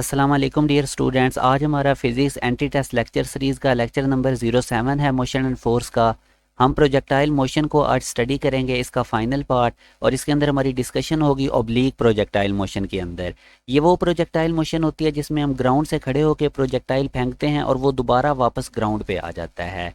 अस्सलाम वालेकुम dear students. आज हमारा physics entry test lecture series का लेक्चर नंबर 07 है, मोशन एंड फोर्स का। हम प्रोजेक्टाइल मोशन को आज स्टडी करेंगे, इसका फाइनल पार्ट, और इसके अंदर हमारी डिस्कशन होगी ऑब्लिक प्रोजेक्टाइल मोशन के अंदर। ये वो प्रोजेक्टाइल मोशन होती है जिसमें हम ग्राउंड से खड़े होकर प्रोजेक्टाइल फेंकते हैं और वो दोबारा वापस ग्राउंड पे आ जाता है।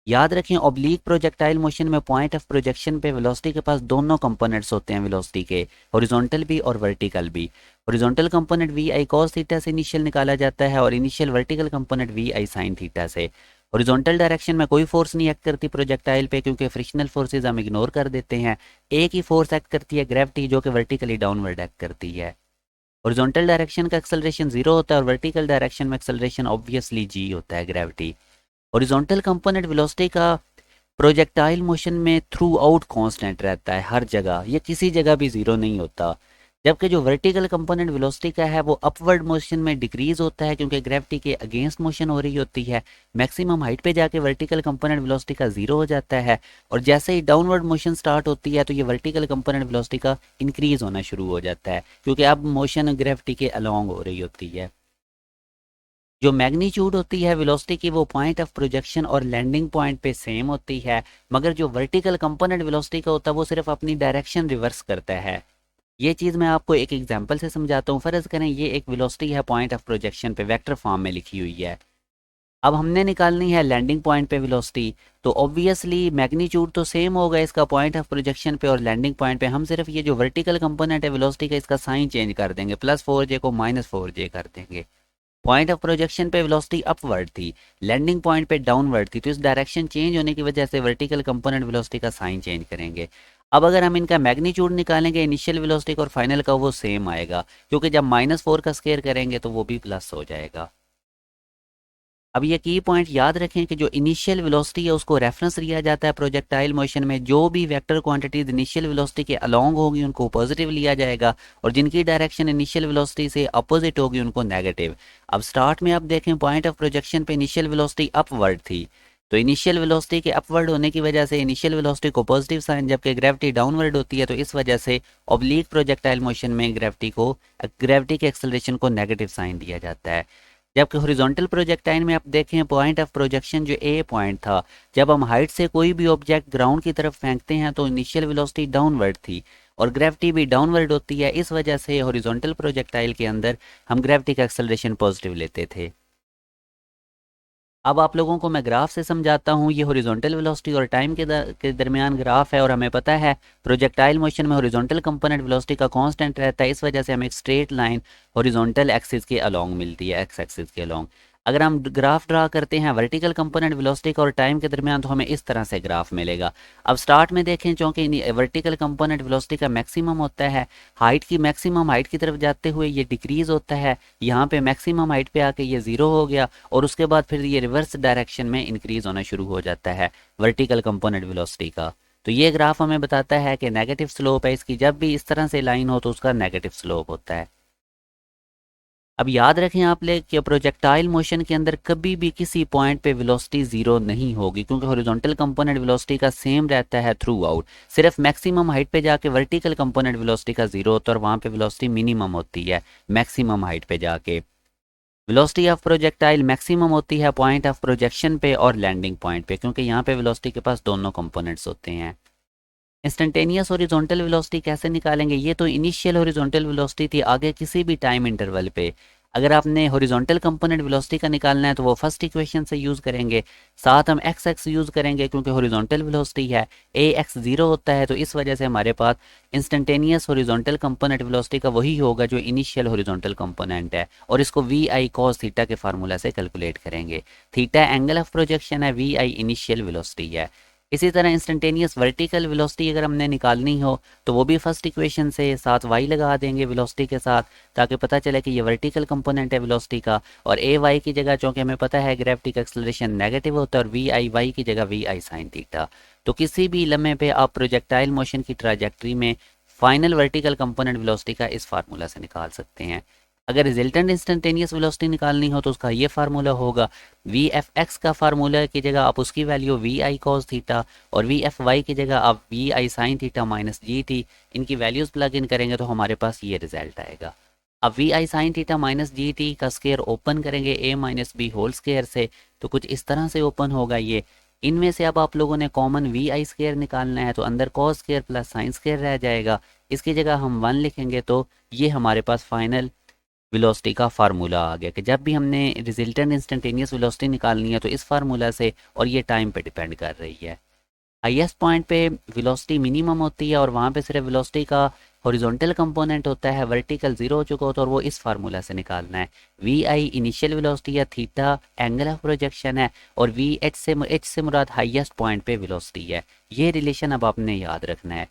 याद रखें, ऑब्लिक प्रोजेक्टाइल मोशन में पॉइंट ऑफ प्रोजेक्शन पे वेलोसिटी के पास दोनों कंपोनेंट्स होते हैं वेलोसिटी के, हॉरिजॉन्टल भी और वर्टिकल भी। Horizontal component we I cos theta से इनिशियल निकाला जाता है और initial vertical component we I sine theta से। हॉरिजॉन्टल डायरेक्शन में कोई फोर्स नहीं एक्ट करती प्रोजेक्टाइल पे, क्योंकि फ्रिक्शनल फोर्सेज हम इग्नोर कर देते हैं। एक ही फोर्स एक्ट करती है, ग्रेविटी, जो कि वर्टिकली डाउनवर्ड एक्ट करती है। हॉरिजॉन्टल डायरेक्शन का एक्सेलरेशन 0 होता है और वर्टिकल डायरेक्शन में एक्सेलरेशन ऑब्वियसली जी होता है, ग्रेविटी। हॉरिजॉन्टल कंपोनेंट वेलोसिटी का प्रोजेक्टाइल मोशन में थ्रू आउट कॉन्स्टेंट रहता है, हर जगह, ये किसी जगह भी जीरो नहीं होता। जबकि जो वर्टिकल कंपोनेंट वेलोसिटी का है वो अपवर्ड मोशन में डिक्रीज होता है, क्योंकि ग्रेविटी के अगेंस्ट मोशन हो रही होती है। मैक्सिमम हाइट पे जाके वर्टिकल कंपोनेंट वेलोसिटी का 0 हो जाता है, और जैसे ही डाउनवर्ड मोशन स्टार्ट होती है तो ये वर्टिकल कंपोनेंट वेलोसिटी का इंक्रीज होना शुरू हो जाता है, क्योंकि अब मोशन ग्रेविटी के अलोंग हो रही होती है। जो मैग्नीट्यूड होती है वेलोसिटी की वो पॉइंट ऑफ प्रोजेक्शन और लैंडिंग पॉइंट पे सेम होती है, मगर जो वर्टिकल कंपोनेंट वेलोसिटी का होता है वो सिर्फ अपनी डायरेक्शन रिवर्स करता है। ये चीज़ मैं आपको एक एग्जांपल से समझाता हूँ। फर्ज करें ये एक वेलोसिटी है पॉइंट ऑफ प्रोजेक्शन पे, वेक्टर फॉर्म में लिखी हुई है। अब हमने निकालनी है लैंडिंग पॉइंट पे वेलोसिटी, तो ऑब्वियसली मैग्नीट्यूड तो सेम होगा इसका पॉइंट ऑफ प्रोजेक्शन पे और लैंडिंग पॉइंट पे। हम सिर्फ ये जो वर्टिकल कंपोनेंट है वेलोसिटी का, इसका साइन चेंज कर देंगे, +4j को -4j कर देंगे। पॉइंट ऑफ प्रोजेक्शन पे वेलोसिटी अपवर्ड थी, लैंडिंग पॉइंट पे डाउनवर्ड थी, तो इस डायरेक्शन चेंज होने की वजह से वर्टिकल कंपोनेंट वेलोसिटी का साइन चेंज करेंगे। अब अगर हम इनका मैग्नीट्यूड निकालेंगे इनिशियल वेलोसिटी का और फाइनल का, वो सेम आएगा, क्योंकि जब -4 का स्क्वायर करेंगे तो वो भी प्लस हो जाएगा। अब ये की पॉइंट याद रखें कि जो इनिशियल वेलोसिटी है उसको रेफरेंस लिया जाता है प्रोजेक्टाइल मोशन में। जो भी वेक्टर क्वांटिटीज इनिशियल वेलोसिटी के अलोंग होगी उनको पॉजिटिव लिया जाएगा, और जिनकी डायरेक्शन इनिशियल वेलोसिटी से अपोजिट होगी उनको नेगेटिव। अब स्टार्ट में आप देखें पॉइंट ऑफ प्रोजेक्शन पे इनिशियल वेलोसिटी अपवर्ड थी, तो इनिशियल वेलोसिटी के अपवर्ड होने की वजह से इनिशियल वेलोसिटी को पॉजिटिव साइन, जबकि ग्रेविटी डाउनवर्ड होती है, तो इस वजह से ऑब्लिक प्रोजेक्टाइल मोशन में ग्रेविटी के एक्सेलरेशन को नेगेटिव साइन दिया जाता है। जबकि हॉरिजॉन्टल प्रोजेक्टाइल में आप देखें पॉइंट ऑफ प्रोजेक्शन जो ए पॉइंट था, जब हम हाइट से कोई भी ऑब्जेक्ट ग्राउंड की तरफ फेंकते हैं तो इनिशियल वेलोसिटी डाउनवर्ड थी और ग्रेविटी भी डाउनवर्ड होती है। इस वजह से हॉरिजॉन्टल प्रोजेक्टाइल के अंदर हम ग्रेविटी का एक्सेलरेशन पॉजिटिव लेते थे। अब आप लोगों को मैं ग्राफ से समझाता हूँ। ये हॉरिजॉन्टल वेलोसिटी और टाइम के दरमियान ग्राफ है, और हमें पता है प्रोजेक्टाइल मोशन में हॉरिजॉन्टल कंपोनेंट वेलोसिटी का कांस्टेंट रहता है, इस वजह से हमें एक स्ट्रेट लाइन हॉरिजॉन्टल एक्सिस के अलोंग मिलती है, एक्स एक्सिस के अलोंग। अगर हम ग्राफ ड्रा करते हैं वर्टिकल कंपोनेंट वेलोसिटी का और टाइम के दरमियान, तो हमें इस तरह से ग्राफ मिलेगा। अब स्टार्ट में देखें, चूँकि वर्टिकल कंपोनेंट वेलोसिटी का मैक्सिमम होता है, हाइट की मैक्सिमम हाइट की तरफ जाते हुए ये डिक्रीज होता है, यहाँ पे मैक्सिमम हाइट पे आके ये 0 हो गया, और उसके बाद फिर ये रिवर्स डायरेक्शन में इंक्रीज होना शुरू हो जाता है वर्टिकल कंपोनेंट वेलोसिटी का। तो ये ग्राफ हमें बताता है कि नेगेटिव स्लोप है इसकी, जब भी इस तरह से लाइन हो तो उसका नेगेटिव स्लोप होता है। अब याद रखें आप लोग कि प्रोजेक्टाइल मोशन के अंदर कभी भी किसी पॉइंट पे वेलोसिटी 0 नहीं होगी, क्योंकि हॉरिजॉन्टल कंपोनेंट वेलोसिटी का सेम रहता है थ्रू आउट। सिर्फ मैक्सिमम हाइट पे जाके वर्टिकल कंपोनेंट वेलोसिटी का 0 होता है, और वहाँ पे वेलोसिटी मिनिमम होती है मैक्सिमम हाइट पे जाके। वेलोसिटी ऑफ प्रोजेक्टाइल मैक्सिमम होती है पॉइंट ऑफ प्रोजेक्शन पे और लैंडिंग पॉइंट पे, क्योंकि यहाँ पे वेलोसिटी के पास दोनों कंपोनेंट्स होते हैं। इंस्टेंटेनियस हॉरिजॉन्टल वेलोसिटी कैसे निकालेंगे? ये तो इनिशियल हॉरिजॉन्टल वेलोसिटी थी, आगे किसी भी टाइम इंटरवल पे अगर आपने हॉरिजॉन्टल कंपोनेंट वेलोसिटी का निकालना है तो वो फर्स्ट इक्वेशन से यूज़ करेंगे। साथ हम एक्स एक्स यूज़ करेंगे, क्योंकि हॉरिजॉन्टल वेलोसिटी है, ए एक्स 0 होता है, तो इस वजह से हमारे पास इंस्टेंटेनियस हॉरिजॉन्टल कंपोनेंट वेलोसिटी का वही होगा जो इनिशियल हॉरिजॉन्टल कंपोनेंट है, और इसको वी आई कॉस थीटा के फार्मूला से कैलकुलेट करेंगे। थीटा एंगल ऑफ प्रोजेक्शन है, वी आई इनिशियल वेलोसिटी है। इसी तरह इंस्टेंटेनियस वर्टिकल वेलोसिटी अगर हमने निकालनी हो तो वो भी फर्स्ट इक्वेशन से साथ वाई लगा देंगे वेलोसिटी के साथ, ताकि पता चले कि ये वर्टिकल कंपोनेंट है वेलोसिटी का, और ए वाई की जगह, चूँकि हमें पता है ग्रेविटी का एक्सेलरेशन नेगेटिव होता है, और वी आई वाई की जगह वी आई साइन थीटा। तो किसी भी लम्हे पे आप प्रोजेक्टाइल मोशन की ट्राजेक्ट्री में फाइनल वर्टिकल कंपोनेंट वेलोसिटी का इस फार्मूला से निकाल सकते हैं। अगर रिजल्टेंट इंस्टेंटेनियस वेलोसिटी निकालनी हो तो उसका ये फार्मूला होगा, वी एफ एक्स का फार्मूला की जगह आप उसकी वैल्यू वी आई कॉस थीटा, और वी एफ वाई की जगह आप वी आई sine theta minus G T, इनकी वैल्यूज़ प्लग इन करेंगे तो हमारे पास ये रिजल्ट आएगा। अब वी आई sine theta minus G T का स्केयर ओपन करेंगे A minus B whole square से, तो कुछ इस तरह से ओपन होगा ये। इनमें से अब आप लोगों ने कॉमन वी आई स्केयर निकालना है, तो अंदर cos square plus sine square रह जाएगा, इसकी जगह हम 1 लिखेंगे। तो ये हमारे पास फाइनल वेलोसिटी का फार्मूला आ गया कि जब भी हमने रिजल्टेंट इंस्टेंटेनियस वेलोसिटी निकालनी है तो इस फार्मूला से, और ये टाइम पे डिपेंड कर रही है। हाईएस्ट पॉइंट पे वेलोसिटी मिनिमम होती है और वहाँ पे सिर्फ वेलोसिटी का हॉरिजॉन्टल कंपोनेंट होता है, वर्टिकल जीरो हो चुका होता है, और वो इस फार्मूला से निकालना है। वी आई इनिशियल वेलोसिटी या थीटा एंगल ऑफ प्रोजेक्शन है, और वी एच से मुराद हाईएस्ट पॉइंट पे वेलोसिटी है। ये रिलेशन अब आपने याद रखना है।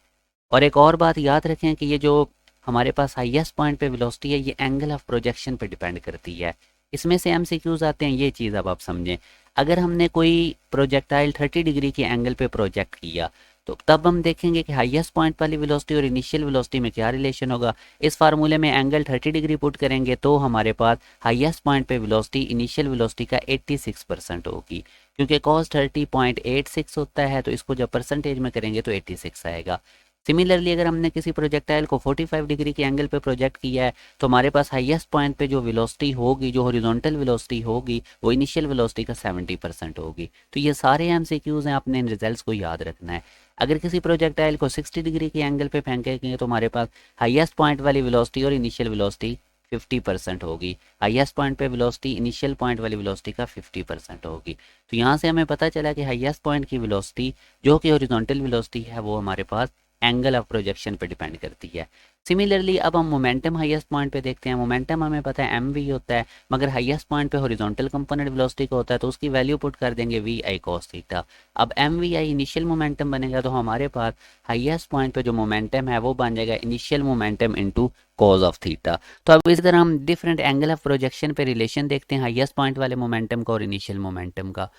और एक और बात याद रखें कि ये जो हमारे पास हाईएस्ट पॉइंट पे वेलोसिटी है, ये एंगल ऑफ प्रोजेक्शन पे डिपेंड करती है। इसमें से एमसीक्यूज आते हैं, ये चीज़ अब आप समझें। अगर हमने कोई प्रोजेक्टाइल 30 डिग्री के एंगल पे प्रोजेक्ट किया, तो तब हम देखेंगे कि हाईएस्ट पॉइंट वाली वेलोसिटी और इनिशियल वेलोसिटी में क्या रिलेशन होगा। इस फार्मूले में एंगल 30 डिग्री पुट करेंगे तो हमारे पास हाईएस्ट पॉइंट पे वेलोसिटी इनिशियल वेलोसिटी का 86% होगी, क्योंकि cos 30.86 होता है, तो इसको जब परसेंटेज में करेंगे तो 86 आएगा। सिमिलरली अगर हमने किसी प्रोजेक्टाइल को 45 डिग्री के एंगल पे प्रोजेक्ट किया है, तो हमारे पास हाईएस्ट पॉइंट पे जो वेलोसिटी होगी, जो हॉरिजॉन्टल वेलोसिटी होगी, वो इनिशियल वेलोसिटी का 70% होगी। तो ये सारे एमसीक्यूज हैं, आपने इन रिजल्ट्स को याद रखना है। अगर किसी प्रोजेक्टाइल को 60 डिग्री के एंगल पे फेंकेंगे तो हमारे पास हाईएस्ट पॉइंट वाली वेलोसिटी और इनिशियल वेलोसिटी 50% होगी। हाईएस्ट पॉइंट पे वेलोसिटी इनिशियल पॉइंट वाली वेलोसिटी का 50% होगी। तो यहाँ से हमें पता चला कि हाईएस्ट पॉइंट की वेलोसिटी जो कि हॉरिजॉन्टल वेलोसिटी है, वो हमारे पास एंगल ऑफ प्रोजेक्शन पे डिपेंड करती है। सिमिलरली अब हम मोमेंटम हाईएस्ट पॉइंट पे देखते हैं। मोमेंटम हमें पता है एम वी होता है, मगर हाईएस्ट पॉइंट पे हॉरिजॉन्टल कंपोनेंट वेलोसिटी का होता है, तो उसकी वैल्यू पुट कर देंगे वी आई कॉस थीटा। अब M we I initial momentum बनेगा, तो हमारे पास हाईएस्ट पॉइंट पे जो मोमेंटम है वो बन जाएगा initial momentum into cos of theta. तो अब इस तरह हम डिफरेंट एंगल ऑफ प्रोजेक्शन पे रिलेशन देखते हैं हाईएस्ट पॉइंट वाले मोमेंटम का और इनिशियल मोमेंटम का।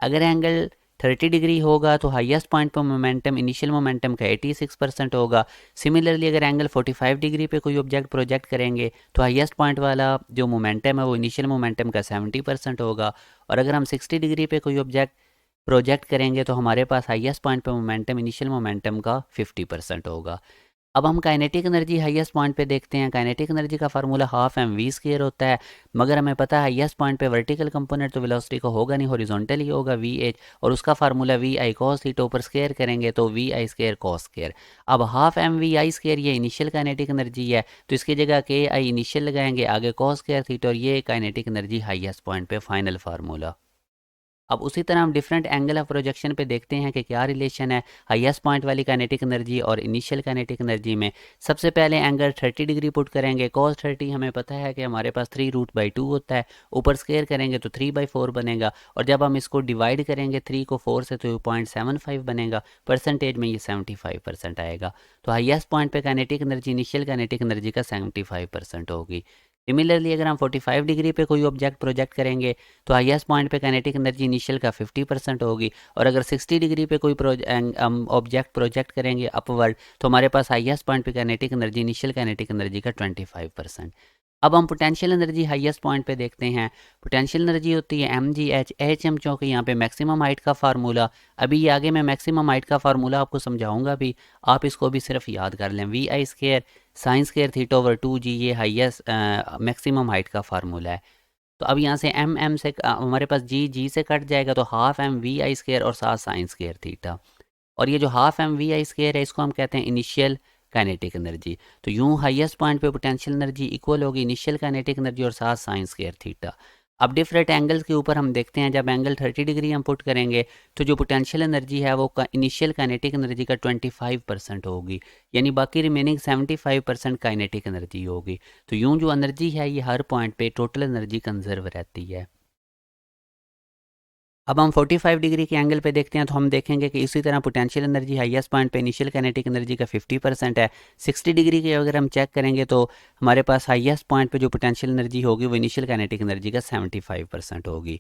अगर एंगल 30 डिग्री होगा तो हाईएस्ट पॉइंट पर मोमेंटम इनिशियल मोमेंटम का 86% होगा। सिमिलरली अगर एंगल 45 डिग्री पे कोई ऑब्जेक्ट प्रोजेक्ट करेंगे तो हाईएस्ट पॉइंट वाला जो मोमेंटम है वो इनिशियल मोमेंटम का 70% होगा। और अगर हम 60 डिग्री पे कोई ऑब्जेक्ट प्रोजेक्ट करेंगे तो हमारे पास हाईएस्ट पॉइंट पे मोमेंटम इनिशियल मोमेंटम का 50% होगा। अब हम काइनेटिक एनर्जी हाईएस्ट पॉइंट पे देखते हैं। काइनेटिक एनर्जी का formula half M V square होता है, मगर हमें पता है हाईएस्ट पॉइंट पे वर्टिकल कंपोनेंट तो वेलोसिटी का होगा नहीं, हॉरिजॉन्टल ही होगा वी एच, और उसका फार्मूला वी आई कॉस थीटा ऊपर स्क्वायर करेंगे तो we I square cos square. अब half M we I square ये इनिशियल काइनेटिक एनर्जी है, तो इसकी जगह के आई इनिशियल लगाएंगे, आगे कॉस स्क्वायर थीटा, और ये काइनेटिक एनर्जी हाईएस्ट पॉइंट पे फाइनल फार्मूला। अब उसी तरह हम डिफरेंट एंगल ऑफ प्रोजेक्शन पे देखते हैं कि क्या रिलेशन है हाईएस्ट पॉइंट वाली काइनेटिक एनर्जी और इनिशियल काइनेटिक एनर्जी में। सबसे पहले एंगल 30 डिग्री पुट करेंगे। cos 30 हमें पता है कि हमारे पास 3√2 होता है, ऊपर स्क्वायर करेंगे तो 3/4 बनेगा, और जब हम इसको डिवाइड करेंगे 3 को 4 से तो 0.75 बनेगा, परसेंटेज में ये 75% आएगा। तो हाईएस्ट पॉइंट पे kinetic energy initial kinetic energy का 75% होगी। सिमिलरली अगर हम 45 डिग्री पे कोई ऑब्जेक्ट प्रोजेक्ट करेंगे तो हाईएस्ट पॉइंट पे काइनेटिक एनर्जी इनिशियल का 50% होगी, और अगर 60 डिग्री पे कोई ऑब्जेक्ट प्रोजेक्ट करेंगे अपवर्ड तो हमारे पास हाईएस्ट पॉइंट पे kinetic energy initial kinetic energy का 25%। अब हम पोटेंशियल एनर्जी हाईएस्ट पॉइंट पे देखते हैं। पोटेंशियल एनर्जी होती है एम जी एच एम, चूँकि यहाँ पे मैक्सिमम हाइट का फार्मूला, अभी ये आगे मैं मैक्सिमम हाइट का फार्मूला आपको समझाऊंगा भी, आप इसको भी सिर्फ याद कर लें। वी आई square sine square theta over 2 g, ये हाईएस्ट मैक्सिमम हाइट का फार्मूला है। तो अब यहाँ से एम एम से हमारे पास जी जी से कट जाएगा, तो half M we I square और साथ साइन स्केयर थीटा। और ये जो half M we I square है इसको हम कहते हैं इनिशियल काइनेटिक एनर्जी। तो यूँ हाईएस्ट पॉइंट पे पोटेंशियल एनर्जी इक्वल होगी इनिशियल काइनेटिक एनर्जी और साथ साइन स्केयर थीटा। अब डिफरेंट एंगल्स के ऊपर हम देखते हैं, जब एंगल 30 डिग्री हम पुट करेंगे तो जो पोटेंशियल एनर्जी है वो इनिशियल काइनेटिक एनर्जी का 25% होगी, यानी बाकी रिमेनिंग 75% काइनेटिक एनर्जी होगी। तो यूँ जो एनर्जी है ये हर पॉइंट पे टोटल एनर्जी कंजर्व रहती है। अब हम 45 डिग्री के एंगल पे देखते हैं तो हम देखेंगे कि इसी तरह पोटेंशियल एनर्जी हाईएस्ट पॉइंट पे इनिशियल काइनेटिक एनर्जी का 50% है। 60 डिग्री के अगर हम चेक करेंगे तो हमारे पास हाईएस्ट पॉइंट पे जो पोटेंशियल एनर्जी होगी वो इनिशियल काइनेटिक एनर्जी का 75% होगी।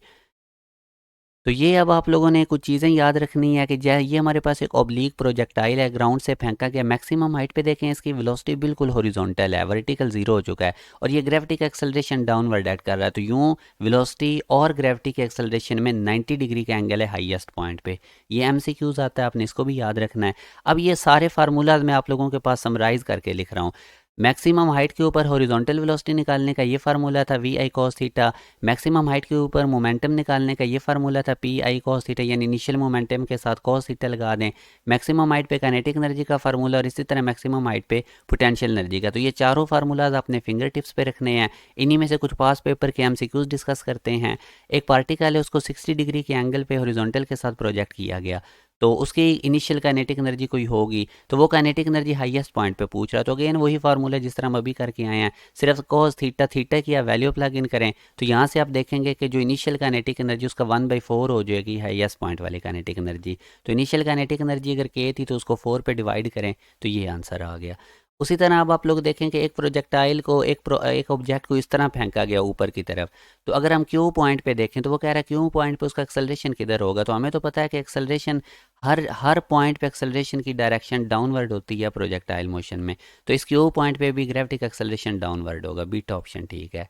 तो ये अब आप लोगों ने कुछ चीज़ें याद रखनी है कि ये हमारे पास एक ऑब्लीक प्रोजेक्टाइल है, ग्राउंड से फेंका गया। मैक्सिमम हाइट पे देखें इसकी वेलोसिटी बिल्कुल हॉरिजॉन्टल है, वर्टिकल जीरो हो चुका है, और ये ग्रेविटी का एक्सेलरेशन डाउनवर्ड एक्ट कर रहा है। तो यूँ वेलोसिटी और ग्रेविटी के एक्सेलरेशन में 90 डिग्री का एंगल है हाईएस्ट पॉइंट पे। ये एमसीक्यूज आता है, आपने इसको भी याद रखना है। अब ये सारे फार्मूलाज मैं आप लोगों के पास समराइज़ करके लिख रहा हूँ। मैक्सिमम हाइट के ऊपर हॉरिजॉन्टल वेलोसिटी निकालने का ये फार्मूला था we I cos theta. Maximum height के ऊपर मोमेंटम निकालने का ये फार्मूला था पी आई कॉस थीटा, यानी इनिशियल मोमेंटम के साथ कॉस थीटा लगा दें। मैक्सिमम हाइट पे काइनेटिक एनर्जी का फार्मूला और इसी तरह मैक्सिमम हाइट पे पोटेंशियल एनर्जी का। तो ये चारों फार्मूलाज अपने फिंगर टिप्स पे रखने हैं। इन्हीं में से कुछ पास पेपर के एमसीक्यूज डिस्कस करते हैं। एक पार्टिकल है, उसको 60 डिग्री के एंगल पे हॉरिजॉन्टल के साथ प्रोजेक्ट किया गया, तो उसकी इनिशियल काइनेटिक एनर्जी कोई होगी, तो वो काइनेटिक एनर्जी हाईएस्ट पॉइंट पे पूछ रहा है। तो अगेन वही फार्मूला जिस तरह हम अभी करके आए हैं, सिर्फ कॉस थीटा थीटा की वैल्यू प्लग इन करें तो यहाँ से आप देखेंगे कि जो इनिशियल काइनेटिक एनर्जी उसका 1/4 हो जाएगी हाईएस्ट पॉइंट वाली काइनेटिक एनर्जी। तो इनिशियल काइनेटिक एनर्जी अगर के थी तो उसको 4 पे डिवाइड करें तो ये आंसर आ गया। उसी तरह अब आप लोग देखें कि एक प्रोजेक्टाइल को एक ऑब्जेक्ट को इस तरह फेंका गया ऊपर की तरफ। तो अगर हम क्यू पॉइंट पे देखें तो वो कह रहा है क्यू पॉइंट पे उसका एक्सेलरेशन किधर होगा। तो हमें तो पता है कि एक्सेलरेशन हर हर पॉइंट पे एक्सेलरेशन की डायरेक्शन डाउनवर्ड होती है प्रोजेक्टाइल मोशन में। तो इस क्यू पॉइंट पे भी ग्रेविटिक एक्सेलरेशन डाउनवर्ड होगा, बीटा ऑप्शन ठीक है।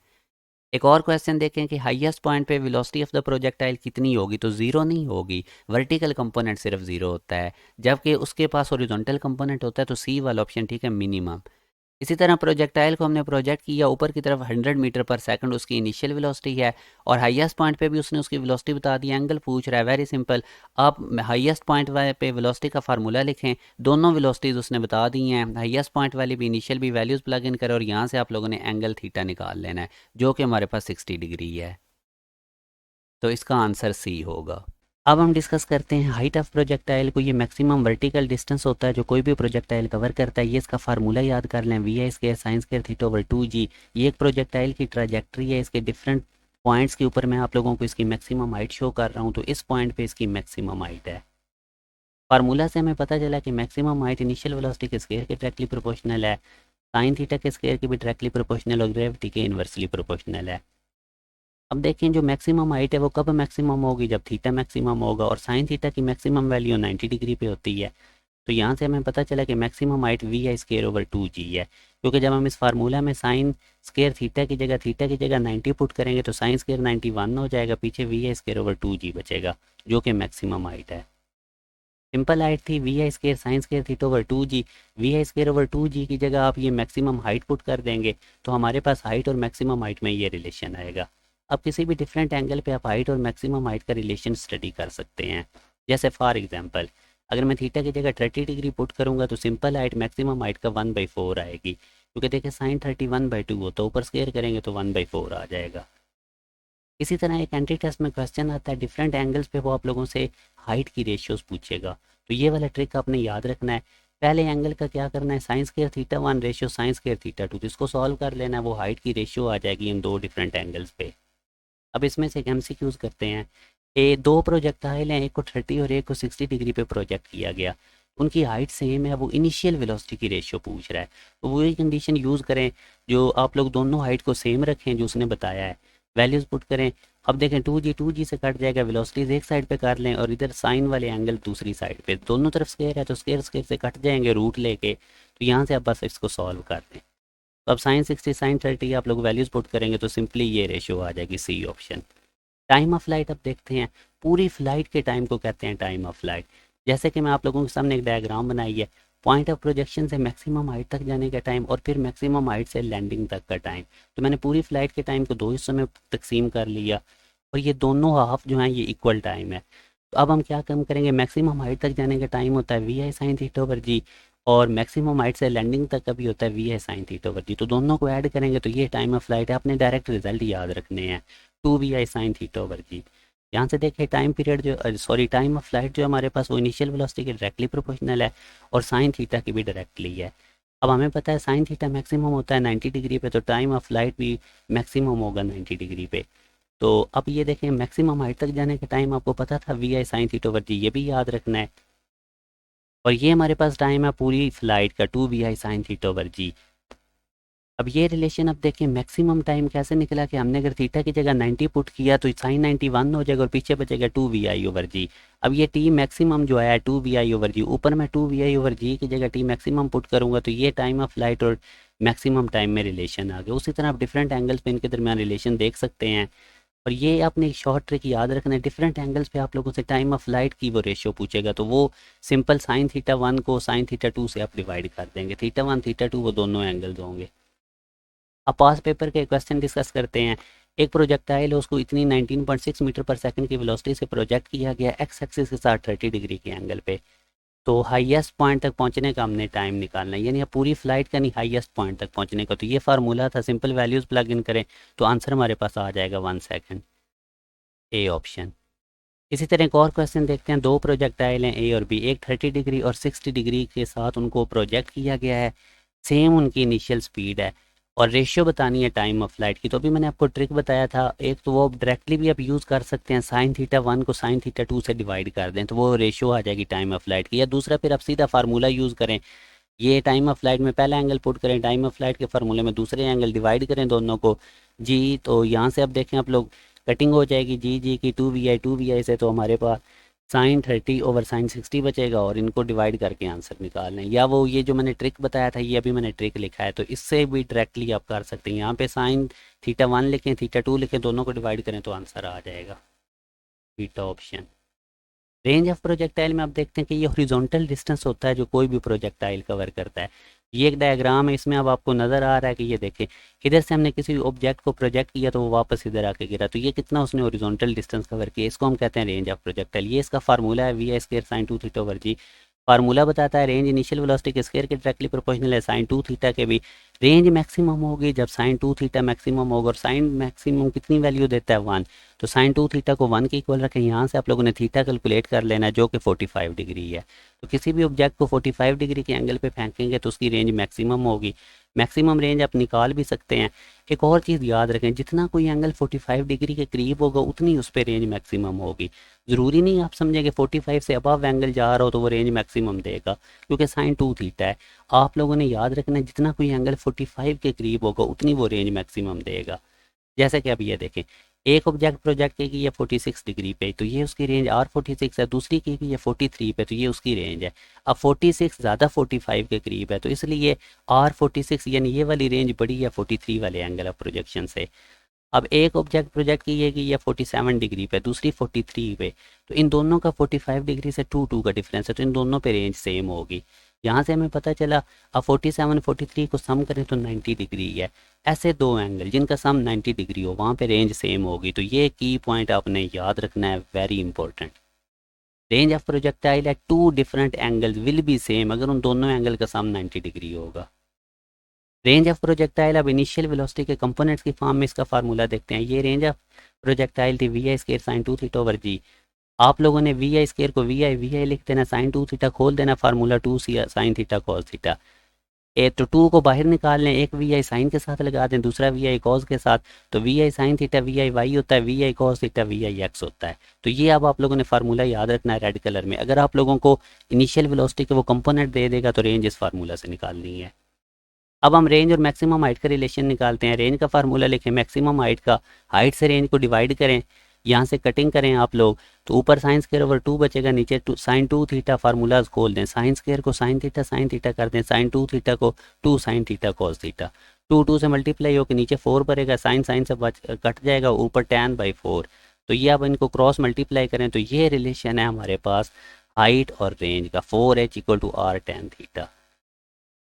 एक और क्वेश्चन देखें कि हाईएस्ट पॉइंट पे वेलोसिटी ऑफ द प्रोजेक्टाइल कितनी होगी। तो ज़ीरो नहीं होगी, वर्टिकल कंपोनेंट सिर्फ ज़ीरो होता है, जबकि उसके पास हॉरिजॉन्टल कंपोनेंट होता है। तो सी वाला ऑप्शन ठीक है, मिनिमम। इसी तरह प्रोजेक्टाइल को हमने प्रोजेक्ट किया ऊपर की तरफ 100 मीटर पर सेकंड उसकी इनिशियल वेलोसिटी है, और हाईएस्ट पॉइंट पे भी उसने उसकी वेलोसिटी बता दी। एंगल पूछ रहा है, वेरी सिंपल। आप हाईएस्ट पॉइंट पे वेलोसिटी का फार्मूला लिखें, दोनों वेलोसिटीज़ उसने बता दी हैं, हाईएस्ट पॉइंट वाली भी इनिशियल भी वैल्यूज़ प्लग इन करें, और यहाँ से आप लोगों ने एंगल थीटा निकाल लेना है जो कि हमारे पास 60 डिग्री है। तो इसका आंसर सी होगा। अब हम डिस्कस करते हैं हाइट ऑफ प्रोजेक्टाइल को। ये मैक्सिमम वर्टिकल डिस्टेंस होता है जो कोई भी प्रोजेक्टाइल कवर करता है। ये इसका फार्मूला याद कर लें, वी आई square sine square theta over 2g। ये एक प्रोजेक्टाइल की ट्रैजेक्टरी है, इसके डिफरेंट पॉइंट्स के ऊपर मैं आप लोगों को इसकी मैक्सिमम हाइट शो कर रहा हूँ। तो इस पॉइंट पे इसकी मैक्सिमम हाइट है। फार्मूला से हमें पता चला कि मैक्सिमम हाइट इनिशियल वेलोसिटी के स्क्वायर के डायरेक्टली प्रोपोर्शनल है, साइन थीटा के स्क्वायर की भी डायरेक्टली प्रोपोर्शनल और ग्रेविटी के इन्वर्सली प्रोपोर्शनल है। अब देखें जो मैक्सिमम हाइट है वो कब मैक्सिमम होगी, जब थीटा मैक्सिमम होगा, और साइन थीटा की मैक्सिमम वैल्यू 90 डिग्री पे होती है। तो यहाँ से हमें पता चला कि मैक्सिमम हाइट वी आई स्क्वायर ओवर 2g है, क्योंकि जब हम इस फार्मूला में साइन स्क्वायर थीटा की जगह 90 पुट करेंगे तो साइन स्क्वायर 91 हो जाएगा, पीछे we I square over 2g बचेगा जो कि मैक्सिमम हाइट है। सिंपल हाइट थी we I square sine square theta over 2g। V I square over 2g की जगह आप ये मैक्सिमम हाइट पुट कर देंगे तो हमारे पास हाइट और मैक्सिमम हाइट में ये रिलेशन आएगा। अब किसी भी डिफरेंट एंगल पे आप हाइट और मैक्सिमम हाइट का रिलेशन स्टडी कर सकते हैं। जैसे फॉर एग्जांपल अगर मैं थीटा की जगह 30 डिग्री पुट करूंगा तो सिंपल हाइट मैक्सिमम हाइट का 1/4 आएगी, क्योंकि देखिए साइन 31/2 हो तो ऊपर स्क्वायर करेंगे तो 1/4 आ जाएगा। इसी तरह एक एंटी टेस्ट में क्वेश्चन आता है डिफरेंट एंगल्स पे वो आप लोगों से हाइट की रेशियोज पूछेगा। तो ये वाला ट्रिक आपने याद रखना है। पहले एंगल का क्या करना है, sign square theta 1 ratio sign square theta 2, तो इसको सॉल्व कर लेना है, वो हाइट की रेशियो आ जाएगी इन दो डिफरेंट एंगल्स पे। अब इसमें से एक एमसीक्यूज करते हैं। दो प्रोजेक्टाइल हैं, एक को 30 और एक को 60 डिग्री पे प्रोजेक्ट किया गया, उनकी हाइट सेम है, वो इनिशियल वेलोसिटी की रेशियो पूछ रहा है। तो वही कंडीशन यूज़ करें, जो आप लोग दोनों हाइट को सेम रखें जो उसने बताया है, वैल्यूज़ पुट करें। अब देखें 2g से कट जाएगा, वेलोसिटीज एक साइड पे कर लें और इधर साइन वाले एंगल दूसरी साइड पे, दोनों तरफ स्क्वायर है तो स्क्वायर स्क्वायर से कट जाएंगे रूट लेके। तो यहाँ से आप बस इसको सॉल्व कर दें। तो अब साइन 60 साइन 30 आप लोग वैल्यूज़ पुट करेंगे तो सिंपली ये रेशियो आ जाएगी, c option. Time of flight अब देखते हैं। पूरी फ्लाइट के टाइम को कहते हैं टाइम ऑफ फ्लाइट। जैसे कि मैं आप लोगों के सामने एक डायग्राम बनाई है, पॉइंट ऑफ प्रोजेक्शन से मैक्सिमम हाइट तक जाने का टाइम और फिर मैक्सिमम हाइट से लैंडिंग तक का टाइम। तो मैंने पूरी फ्लाइट के टाइम को दो हिस्सों में तकसीम कर लिया और ये दोनों हाफ जो हैं ये इक्वल टाइम है। तो अब हम क्या कम करेंगे, मैक्सिमम हाइट तक जाने का टाइम होता है we I sine theta over G, और मैक्सिमम हाइट से लैंडिंग तक का भी होता है we I sine theta over G. तो दोनों को ऐड करेंगे तो ये टाइम ऑफ फ्लाइट है। आपने डायरेक्ट रिजल्ट याद रखने हैं, 2 वी आई साइन थीटा ओवर जी। यहाँ से देखिए टाइम पीरियड जो टाइम ऑफ फ्लाइट जो हमारे पास वो इनिशियल वेलोसिटी के डायरेक्टली प्रोपोर्शनल है और साइन थीटा की भी डायरेक्टली है। अब हमें पता है साइन थीटा मैक्सिमम होता है 90 डिग्री पे, तो टाइम ऑफ फ्लाइट भी मैक्सिमम होगा 90 डिग्री पे। तो अब ये देखें मैक्सिमम हाइट तक जाने का टाइम आपको पता था we I sine theta over G, ये भी याद रखना है। और ये हमारे पास टाइम है पूरी फ्लाइट का 2 वी आई साइन थीटा ओवर जी। अब ये रिलेशन अब देखें मैक्सिमम टाइम कैसे निकला कि हमने अगर थीटा की जगह 90 पुट किया तो साइन 91 हो जाएगा और पीछे बचेगा 2 वी आई ओवर जी। अब ये टी मैक्सिमम जो आया है 2 वी आई ओवर जी, ऊपर मैं 2 वी आई ओवर जी की जगह टी मैक्सिमम पुट करूंगा तो ये टाइम ऑफ फ्लाइट और मैक्सिमम टाइम में रिलेशन आ गया। उसी तरह आप डिफरेंट एंगल्स पे इनके दरमियान रिलेशन देख सकते हैं। और ये आपने एक शॉर्ट ट्रिक याद रखना है, डिफरेंट एंगल्स पे आप लोगों से टाइम ऑफ फ्लाइट की वो रेशियो पूछेगा तो वो सिंपल साइन थीटा वन को साइन थीटा टू से आप डिवाइड कर देंगे, थीटा वन थीटा टू वो दोनों एंगल्स होंगे। अब पास पेपर के क्वेश्चन डिस्कस करते हैं। एक प्रोजेक्टाइल है, उसको इतनी 19.6 मीटर पर सेकंड की वेलोसिटी से प्रोजेक्ट किया गया एक्स एक्सिस के साथ 30 डिग्री के एंगल पे। तो हाईएस्ट पॉइंट तक पहुंचने का हमने टाइम निकालना है, यानी पूरी फ्लाइट का नहीं, हाईएस्ट पॉइंट तक पहुंचने का। तो ये फार्मूला था, सिंपल वैल्यूज प्लग इन करें तो आंसर हमारे पास आ जाएगा 1 सेकंड, ए ऑप्शन। इसी तरह एक और क्वेश्चन देखते हैं। दो प्रोजेक्टाइल हैं ए और बी, एक 30 डिग्री और 60 डिग्री के साथ उनको प्रोजेक्ट किया गया है, सेम उनकी इनिशियल स्पीड है और रेशियो बतानी है टाइम ऑफ फ्लाइट की। तो अभी मैंने आपको ट्रिक बताया था, एक तो वो डायरेक्टली भी आप यूज़ कर सकते हैं, साइन थीटा वन को साइन थीटा टू से डिवाइड कर दें तो वो रेशियो आ जाएगी टाइम ऑफ फ्लाइट की, या दूसरा फिर आप सीधा फार्मूला यूज़ करें, ये टाइम ऑफ फ्लाइट में पहला एंगल पुट करें, टाइम ऑफ फ्लाइट के फार्मूले में दूसरे एंगल डिवाइड करें दोनों को जी। तो यहाँ से अब देखें आप लोग, कटिंग हो जाएगी जी जी की टू वी आई से, तो हमारे पास साइन 30 ओवर साइन 60 बचेगा और इनको डिवाइड करके आंसर निकाल लें। या वो ये जो मैंने ट्रिक बताया था, ये अभी मैंने ट्रिक लिखा है तो इससे भी डायरेक्टली आप कर सकते हैं। यहाँ पे साइन थीटा वन लिखें, थीटा टू लिखें, दोनों को डिवाइड करें तो आंसर आ जाएगा, beta option. Range of projectile में आप देखते हैं कि ये हॉरिजॉन्टल डिस्टेंस होता है जो कोई भी प्रोजेक्टाइल कवर करता है। ये एक डायग्राम है, इसमें अब आपको नज़र आ रहा है कि ये देखें, इधर से हमने किसी ऑब्जेक्ट को प्रोजेक्ट किया तो वो वापस इधर आके गिरा, तो ये कितना उसने हॉरिजॉन्टल डिस्टेंस कवर किया, इसको हम कहते हैं रेंज ऑफ प्रोजेक्टाइल। ये इसका फार्मूला है we I square sine two theta over g. Formula बताता है रेंज इनिशियल वेलोसिटी के स्क्वायर के डायरेक्टली प्रोपोर्शनल है साइन टू थीटा के भी। रेंज मैक्सिमम होगी जब साइन टू थीटा मैक्सिमम होगा, और साइन मैक्सिमम कितनी वैल्यू देता है 1, तो साइन टू थीटा को 1 के इक्वल रखें। यहाँ से आप लोगों ने थीटा कैलकुलेट कर लेना है जो कि 45 डिग्री है। तो किसी भी ऑब्जेक्ट को 45 डिग्री के एंगल पे फेंकेंगे तो उसकी रेंज मैक्सिमम होगी। मैक्सिमम रेंज आप निकाल भी सकते हैं। एक और चीज़ याद रखें, जितना कोई एंगल 45 डिग्री के करीब होगा उतनी उस पर रेंज मैक्सिमम होगी। ज़रूरी नहीं आप समझेंगे 45 से अबव एंगल जा रहा हो तो वो रेंज मैक्सिमम देगा, क्योंकि साइन टू थीटा है। आप लोगों ने याद रखना है जितना कोई एंगल 45 के करीब होगा उतनी वो रेंज मैक्सिमम देगा। जैसे कि अब ये देखें, एक ऑब्जेक्ट प्रोजेक्ट की गई है 46 डिग्री पे, तो ये उसकी रेंज R46 है, दूसरी की गई है 43 पे, तो ये उसकी रेंज है। अब 46 ज़्यादा 45 के करीब है तो इसलिए R46 यानी ये वाली रेंज बड़ी है 43 वाले एंगल ऑफ प्रोजेक्शन से। अब एक ऑब्जेक्ट प्रोजेक्ट की गई है 47 डिग्री पे, दूसरी 43 पे, तो इन दोनों का 45 डिग्री से 2 का डिफरेंस है, तो इन दोनों पे रेंज सेम होगी। यहाँ से हमें पता चला अब 47 43 को सम करें तो 90 डिग्री है। ऐसे दो एंगल जिनका सम 90 डिग्री हो वहाँ पे रेंज सेम होगी। तो ये की पॉइंट आपने याद रखना है, very important. Range of projectile at two different angles will be same अगर उन दोनों एंगल का सम 90 डिग्री होगा। रेंज ऑफ प्रोजेक्टाइल अब इनिशियल वेलोसिटी के कंपोनेंट्स की फॉर्म में इसका फार्मूला देखते हैं। ये रेंज ऑफ प्रोजेक्टाइल थी we I square sine two theta over G. आप लोगों ने वी आई स्केयर को वी आई लिख देना, साइन टू थीटा खोल देना, formula to sine theta cos theta. एक तो टू को बाहर निकाल लें, एक वी आई साइन के साथ लगा दें, दूसरा वी आई कॉस के साथ, तो we I sine theta v i y होता है, we I cos theta v i x होता है। तो ये अब आप लोगों ने फार्मूला याद रखना है रेड कलर में। अगर आप लोगों को इनिशियल वेलोसिटी के वो कंपोनेंट दे देगा तो रेंज इस फार्मूला से निकालनी है। अब हम रेंज और मैक्सिमम हाइट का रिलेशन निकालते हैं। रेंज का फार्मूला लिखें, मैक्सिमम हाइट का, हाइट से रेंज को डिवाइड करें, यहाँ से कटिंग करें आप लोग, तो ऊपर साइन स्क्वायर ओवर टू बचेगा, नीचे साइन टू थीटा, फार्मूलाज खोल दें, साइन स्क्वायर को साइन थीटा कर दें, साइन टू थीटा को two sine theta cos theta, two से मल्टीप्लाई होकर नीचे 4 पड़ेगा, साइन साइन से कट जाएगा, ऊपर tan/4। तो ये अब इनको क्रॉस मल्टीप्लाई करें तो ये रिलेशन है हमारे पास हाइट और रेंज का, 4h = r tan थीटा।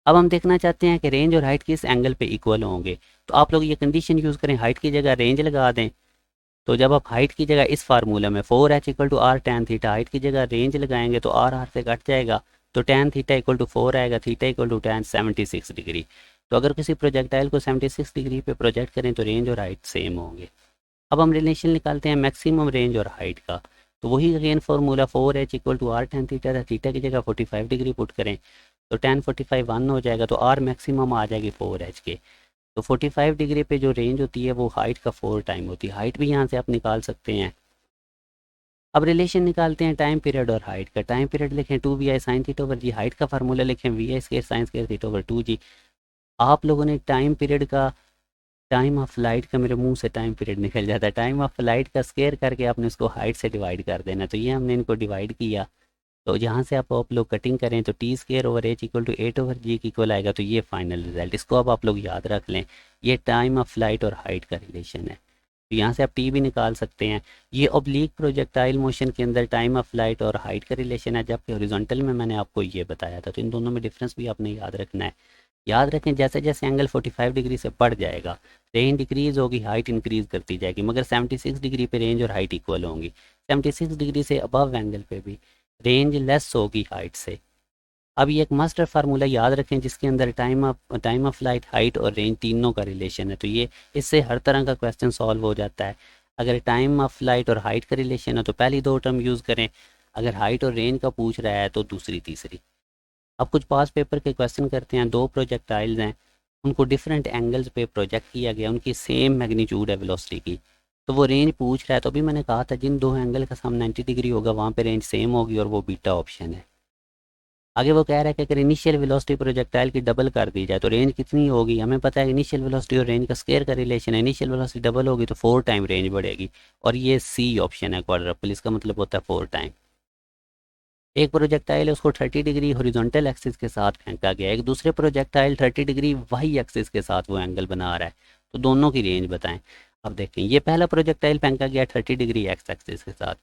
अब हम देखना चाहते हैं कि रेंज और हाइट किस एंगल पे इक्वल होंगे, तो आप लोग ये कंडीशन यूज़ करें, हाइट की जगह रेंज लगा दें। तो जब आप हाइट की जगह इस फार्मूला में 4h = r tan theta, height की जगह रेंज लगाएंगे तो r से कट जाएगा, तो tan थीटा = 4 आएगा, थीटा = tan 76 डिग्री। तो अगर किसी प्रोजेक्टाइल को 76 डिग्री पे प्रोजेक्ट करें तो रेंज और हाइट सेम होंगे। अब हम रिलेशन निकालते हैं मैक्सिमम रेंज और हाइट का, तो वही again formula 4h = r tan theta था, थीटा की जगह 45 डिग्री पुट करें तो tan 45 1 हो जाएगा, तो r मैक्सिमम आ जाएगी 4h के। तो 45 डिग्री पे जो रेंज होती है वो हाइट का 4 टाइम होती है, हाइट भी यहाँ से आप निकाल सकते हैं। अब रिलेशन निकालते हैं टाइम पीरियड और हाइट का। टाइम पीरियड लिखें 2vi साइन थीटा ओवर जी, हाइट का फार्मूला लिखें vi square sine square theta over 2g। आप लोगों ने टाइम पीरियड का, टाइम ऑफ फ्लाइट का, मेरे मुंह से टाइम पीरियड निकल जाता है, टाइम ऑफ फ्लाइट का स्क्वायर करके आपने उसको हाइट से डिवाइड कर देना। तो ये हमने इनको डिवाइड किया, तो जहाँ से आप लोग कटिंग करें तो t² ओवर h = 8 ओवर जी की इक्वल आएगा। तो ये फाइनल रिजल्ट, इसको अब आप लोग याद रख लें, ये टाइम ऑफ फ्लाइट और हाइट का रिलेशन है। तो यहाँ से आप टी भी निकाल सकते हैं। ये ऑब्लिक प्रोजेक्टाइल मोशन के अंदर टाइम ऑफ फ्लाइट और हाइट का रिलेशन है, जबकि हॉरिजॉन्टल में मैंने आपको ये बताया था। तो इन दोनों में डिफरेंस भी आपने याद रखना है। याद रखें जैसे जैसे एंगल 45 डिग्री से बढ़ जाएगा, रेंज डिक्रीज होगी, हाइट इंक्रीज करती जाएगी, मगर 76 डिग्री पे रेंज और हाइट इक्वल होंगी। 76 डिग्री से अबव एंगल पे भी रेंज लेस होगी हाइट से। अब ये एक मास्टर फार्मूला याद रखें जिसके अंदर टाइम ऑफ फ्लाइट, हाइट और रेंज तीनों का रिलेशन है। तो ये इससे हर तरह का क्वेश्चन सॉल्व हो जाता है। अगर टाइम ऑफ फ्लाइट और हाइट का रिलेशन है तो पहली दो टर्म यूज़ करें, अगर हाइट और रेंज का पूछ रहा है तो दूसरी तीसरी। अब कुछ पास पेपर के क्वेश्चन करते हैं। दो प्रोजेक्टाइल्स हैं, उनको डिफरेंट एंगल्स पे प्रोजेक्ट किया गया, उनकी सेम मैग्नीट्यूड है वेलोसिटी की, तो वो रेंज पूछ रहा है। तो अभी मैंने कहा था जिन दो एंगल का सम 90 डिग्री होगा वहाँ पे रेंज सेम होगी और वो बीटा ऑप्शन है। आगे वो कह रहा है कि अगर इनिशियल वेलोसिटी प्रोजेक्टाइल की डबल कर दी जाए तो रेंज कितनी होगी। हमें पता है इनिशियल वेलोसिटी और रेंज का स्क्वायर का रिलेशन है, इनिशियल वेलोसिटी डबल होगी तो 4 टाइम रेंज बढ़ेगी, और ये सी ऑप्शन है क्वाड्रपल, इसका मतलब होता है 4 टाइम। एक प्रोजेक्टाइल है उसको 30 डिग्री हॉरिजॉन्टल एक्सिस के साथ फेंका गया, एक दूसरे प्रोजेक्टाइल 30 डिग्री वाई एक्सिस के साथ वो एंगल बना रहा है, तो दोनों की रेंज बताएं। अब देखें ये पहला प्रोजेक्टाइल फेंका गया 30 डिग्री एक्स एक्सिस के साथ,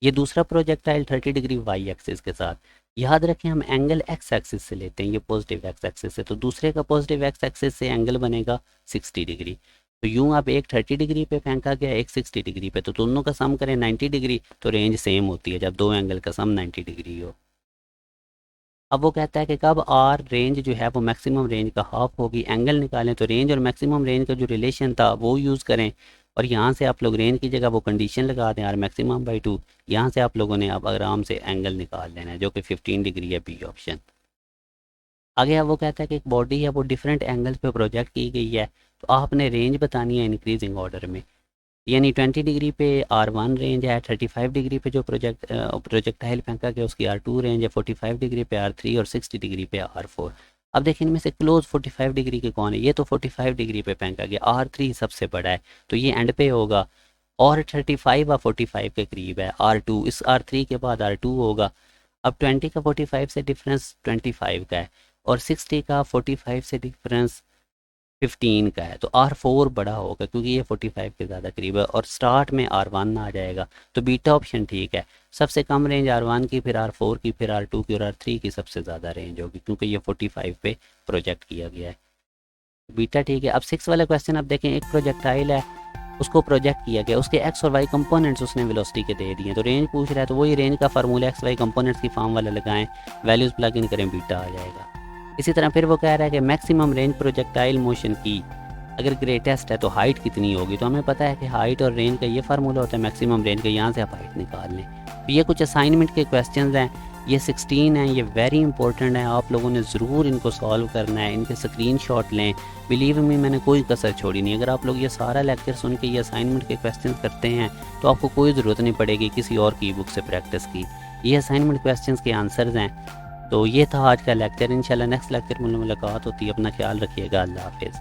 ये दूसरा प्रोजेक्टाइल 30 डिग्री वाई एक्सिस के साथ। याद रखें हम एंगल एक्स एक्सिस से लेते हैं, ये पॉजिटिव एक्स एक्सिस से, तो दूसरे का पॉजिटिव एक्स एक्सिस से एंगल बनेगा 60 डिग्री। तो यूँ आप एक 30 डिग्री पे फेंका गया, एक 60 डिग्री पे, तो दोनों का सम करें 90 डिग्री, तो रेंज सेम होती है जब दो एंगल का सम 90 डिग्री हो। अब वो कहता है कि कब आर रेंज जो है वो मैक्सिमम रेंज का हाफ होगी, एंगल निकालें। तो रेंज और मैक्सिमम रेंज का जो रिलेशन था वो यूज़ करें, और यहाँ से आप लोग रेंज की जगह वो कंडीशन लगा दें आर मैक्सिमम बाई 2। यहाँ से आप लोगों ने अब आराम से एंगल निकाल लेना है जो कि 15 डिग्री है, बी ऑप्शन। आगे अब वो कहता है कि एक बॉडी है वो डिफरेंट एंगल्स पे प्रोजेक्ट की गई है, तो आपने रेंज बतानी है इंक्रीजिंग ऑर्डर में। यानी 20 डिग्री पे R1 रेंज है, 35 डिग्री पे जो प्रोजेक्टाइल फेंका गया उसकी R2 रेंज है, 45 डिग्री पे R3 और 60 डिग्री पे R4। अब देखिए इनमें से क्लोज 45 डिग्री के कौन है, ये तो 45 डिग्री पे फेंका गया, R3 सबसे बड़ा है तो ये एंड पे होगा, और 35 और 45 के करीब है R2, इस R3 के बाद R2 होगा। अब 20 का 45 से डिफरेंस 25 का है, और 60 का 45 से डिफरेंस 15 का है, तो R4 बड़ा होगा क्योंकि ये 45 के ज़्यादा करीब है, और स्टार्ट में R1 आ जाएगा, तो बीटा ऑप्शन ठीक है। सबसे कम रेंज R1 की, फिर R4 की, फिर R2 की, और R3 की सबसे ज़्यादा रेंज होगी क्योंकि ये 45 पे प्रोजेक्ट किया गया है, बीटा ठीक है। अब 6 वाला क्वेश्चन आप देखें, एक प्रोजेक्टाइल है उसको प्रोजेक्ट किया गया, उसके एक्स और वाई कंपोनेंट्स उसने वेलोसिटी के दे दिए, तो रेंज पूछ रहा है, तो वही रेंज का फार्मूला एक्स वाई कंपोनेंट्स की फॉर्म वाला लगाएं, वैल्यूज़ प्लग इन करें, बीटा आ जाएगा। इसी तरह फिर वो कह रहा है कि मैक्सिमम रेंज प्रोजेक्टाइल मोशन की अगर ग्रेटेस्ट है तो हाइट कितनी होगी। तो हमें पता है कि हाइट और रेंज का ये फार्मूला होता है मैक्सिमम रेंज का, यहाँ से आप हाइट निकाल लें। तो ये कुछ असाइनमेंट के क्वेश्चंस हैं, ये 16 हैं, ये वेरी इंपॉर्टेंट है, आप लोगों ने ज़रूर इनको सॉल्व करना है, इनके स्क्रीनशॉट लें। बिलीव मी मैंने कोई कसर छोड़ी नहीं। अगर आप लोग ये सारा लेक्चर सुन के ये असाइनमेंट के क्वेश्चन करते हैं तो आपको कोई ज़रूरत नहीं पड़ेगी किसी और की बुक से प्रैक्टिस की, ये असाइनमेंट क्वेश्चन के आंसर्स हैं। तो ये था आज का लेक्चर, इंशाल्लाह नेक्स्ट लेक्चर में मुलाकात होती है। अपना ख्याल रखिएगा, अल्लाह हाफिज़।